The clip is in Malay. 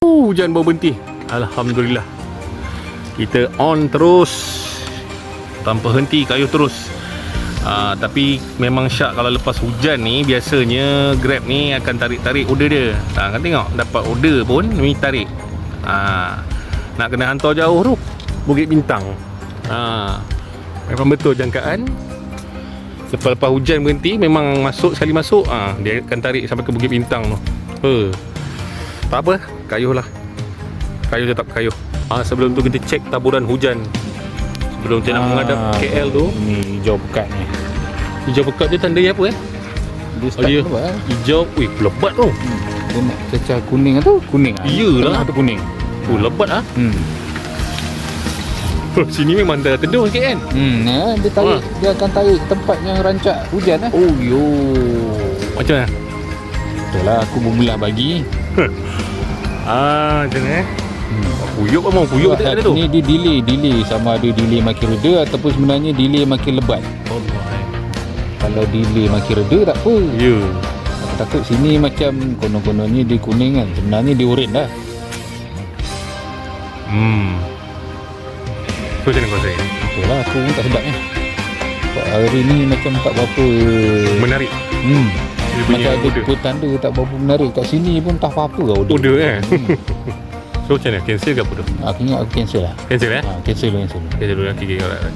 Hujan baru berhenti. Alhamdulillah. Kita on terus tanpa henti, kayuh terus. Tapi memang syak kalau lepas hujan ni, biasanya Grab ni akan tarik-tarik order dia. Kan tengok, dapat order pun ni tarik. Nak kena hantar jauh tu, Bukit Bintang. Memang betul jangkaan. Lepas-lepas hujan berhenti, memang masuk, sekali masuk dia akan tarik sampai ke Bukit Bintang tu. Tak apa, kayuh lah. Kayuh tetap kayuh. Sebelum tu kita cek taburan hujan sebelum kita nak menghadap KL tu. Ni hijau pekat ni. Hijau pekat dia tandanya apa Dia start lebat. Hijau, lebat tu. Dia nak cecah kuning tu. Kuning Iyalah. Ada kuning. Lebat Sini memang dah teduh sikit kan. Dia tarik. Dia akan tarik tempat yang rancak hujan lah. Oh yo. Macam mana? Betul lah, aku bermula bagi. Macam mana Puyuk apa mau? Puyuk tak ada tu. Ni dia delay sama ada delay makin reda ataupun sebenarnya delay makin lebat. Kalau delay makin reda tak apa. Ya. Aku takut sini macam konon-kononnya dia kuning kan. Sebenarnya dia oren dah. So macam mana kau rasa? Betul lah, aku pun tak sedap ni. Sebab hari ni macam tak berapa Menarik. Macam ada petanda tak berapa menarik. Kat sini pun tak apa-apa lah order kan. So macam mana? Cancel ke apa tu? Aku ingat aku cancel lah. Cancel Cancel. Cancel dulu. Okay, alright.